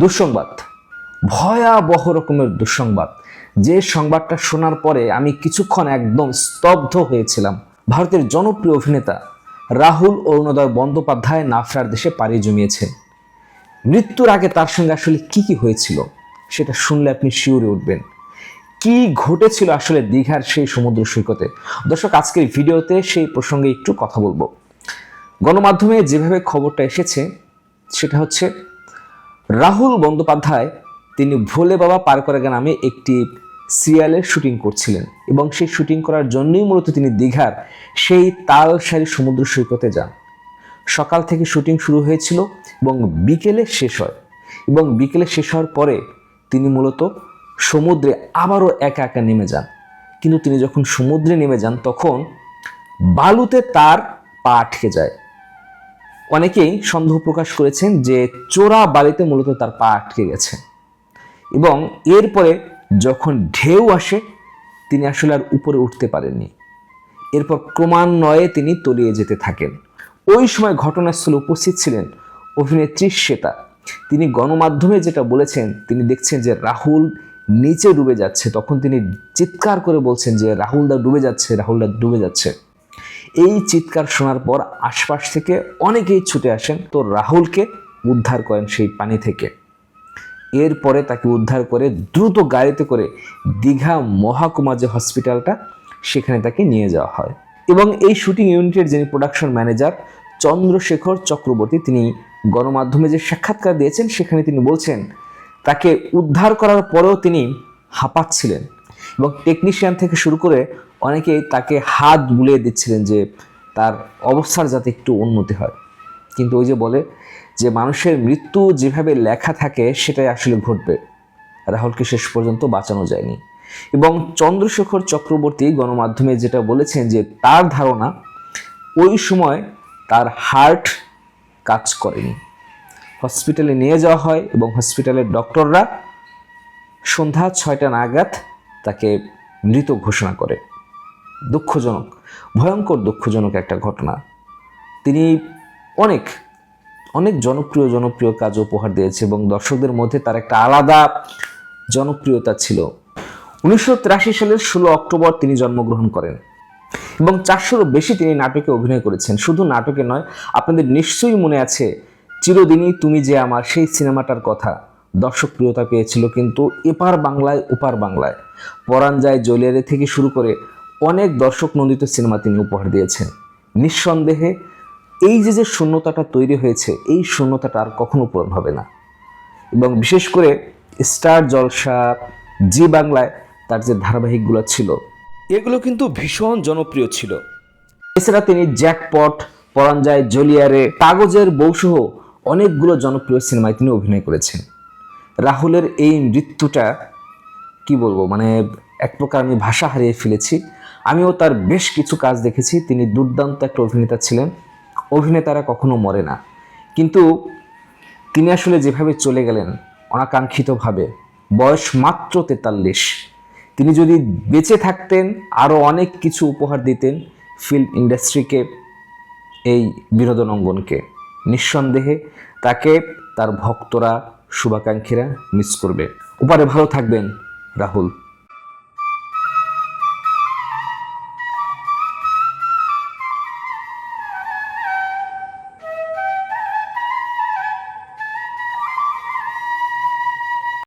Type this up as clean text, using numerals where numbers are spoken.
দুঃসংবাদ, ভয়াবহ রকমের দুঃসংবাদ। যে সংবাদটা শোনার পরে আমি কিছুক্ষণ একদম স্তব্ধ হয়েছিলাম। ভারতের জনপ্রিয় অভিনেতা রাহুল অরুণোদয় বন্দ্যোপাধ্যায় নাফরার দেশে পাড়ি জমিয়েছেন। মৃত্যুর আগে তার সঙ্গে আসলে কি হয়েছিল সেটা শুনলে আপনি শিউরে উঠবেন। কি ঘটেছিল আসলে দীঘার সেই সমুদ্র সৈকতে? দর্শক, আজকের ভিডিওতে সেই প্রসঙ্গে একটু কথা বলবো। গণমাধ্যমে যেভাবে খবরটা এসেছে সেটা হচ্ছে, রাহুল বন্দ্যোপাধ্যায় তিনি ভোলে বাবা পার করে গা নামে একটি সিরিয়ালের শুটিং করছিলেন এবং সেই শুটিং করার জন্যই মূলত তিনি দীঘার সেই তালসারি সমুদ্র সৈকতে যান। সকাল থেকে শুটিং শুরু হয়েছিল এবং বিকেলে শেষ হয়, এবং বিকেলে শেষ হওয়ার পরে তিনি মূলত সমুদ্রে আবারও একা একা নেমে যান। কিন্তু তিনি যখন সমুদ্রে নেমে যান তখন বালুতে তার পা আটকে যায়। অনেকেই সন্দেহ প্রকাশ করেছেন যে চোরা বালিতে মূলত তার পা আটকে গেছে, এবং এরপরে যখন ঢেউ আসে তিনি আসলে আর উপরে উঠতে পারেননি। এরপর ক্রমান্বয়ে তিনি তলিয়ে যেতে থাকেন। ওই সময় ঘটনাস্থলে উপস্থিত ছিলেন অভিনেত্রী শ্বেতা। তিনি গণমাধ্যমে যেটা বলেছেন, তিনি দেখছেন যে রাহুল নিচে ডুবে যাচ্ছে। তখন তিনি চিৎকার করে বলছেন যে রাহুলদা ডুবে যাচ্ছে, রাহুলদা ডুবে যাচ্ছে। এই চিৎকার শোনার পর আশপাশ থেকে অনেকেই ছুটে আসেন, তো রাহুলকে উদ্ধার করেন সেই পানি থেকে। এরপরে তাকে উদ্ধার করে দ্রুত গাড়িতে করে দীঘা মহকুমা যে হসপিটালটা, সেখানে তাকে নিয়ে যাওয়া হয়। এবং এই শুটিং ইউনিটের যিনি প্রোডাকশন ম্যানেজার চন্দ্রশেখর চক্রবর্তী, তিনি গণমাধ্যমে যে সাক্ষাৎকার দিয়েছেন সেখানে তিনি বলছেন তাকে উদ্ধার করার পরেও তিনি হাঁপাচ্ছিলেন, এবং টেকনিশিয়ান থেকে শুরু করে অনেকেই তাকে হাত বুলিয়ে দিচ্ছিলেন যে তার অবস্থার যাতে একটু উন্নতি হয়। কিন্তু ওই যে বলে যে মানুষের মৃত্যু যেভাবে লেখা থাকে সেটাই আসলে ঘটবে। রাহুলকে শেষ পর্যন্ত বাঁচানো যায়নি। এবং চন্দ্রশেখর চক্রবর্তী গণমাধ্যমে যেটা বলেছেন যে তার ধারণা ওই সময় তার হার্ট কাজ করেনি। হসপিটালে নিয়ে যাওয়া হয় এবং হসপিটালের ডক্টররা সন্ধ্যা 6টা নাগাদ তাকে মৃত ঘোষণা করে। দুঃখজনক, ভয়ঙ্কর দুঃখজনক একটা ঘটনা। তিনি অনেক অনেক জনপ্রিয় কাজ উপহার দিয়েছে এবং দর্শকদের মধ্যে তার একটা আলাদা জনপ্রিয়তা ছিল। 1983 সালের 16 অক্টোবর তিনি জন্মগ্রহণ করেন এবং 400-রও বেশি তিনি নাটকে অভিনয় করেছেন। শুধু নাটকে নয়, আপনাদের নিশ্চয়ই মনে আছে চিরদিনই তুমি যে আমার, সেই সিনেমাটার কথা দর্শক প্রিয়তা পেয়েছিল কিন্তু এপার বাংলায় ওপার বাংলায়। পরাণ যায় জ্বলিয়ারে থেকে শুরু করে অনেক দর্শক নন্দিত সিনেমা তিনি উপহার দিয়েছেন। নিঃসন্দেহে এই যে শূন্যতাটা তৈরি হয়েছে, এই শূন্যতাটা আর কখনো পূরণ হবে না। এবং বিশেষ করে স্টার জলসা, জি বাংলায় তার যে ধারাবাহিকগুলো ছিল এগুলো কিন্তু ভীষণ জনপ্রিয় ছিল। এছাড়া তিনি জ্যাকপট, পরাণ যায় জ্বলিয়ারে, কাগজের বউসহ অনেকগুলো জনপ্রিয় সিনেমায় তিনি অভিনয় করেছেন। রাহুলের এই মৃত্যুটা কি বলবো, মানে এক প্রকার আমি ভাষা হারিয়ে ফেলেছি। আমিও তার বেশ কিছু কাজ দেখেছি। তিনি দুর্দান্ত একটা অভিনেতা ছিলেন। অভিনেতারা কখনো মরে না, কিন্তু তিনি আসলে যেভাবে চলে গেলেন অনাকাঙ্ক্ষিতভাবে, বয়স মাত্র 43। তিনি যদি বেঁচে থাকতেন আরও অনেক কিছু উপহার দিতেন ফিল্ম ইন্ডাস্ট্রিকে, এই বিনোদন অঙ্গনকে। নিঃসন্দেহে তাকে তার ভক্তরা, শুভাকাঙ্ক্ষীরা মিস করবে। ওপারে ভালো থাকবেন রাহুল।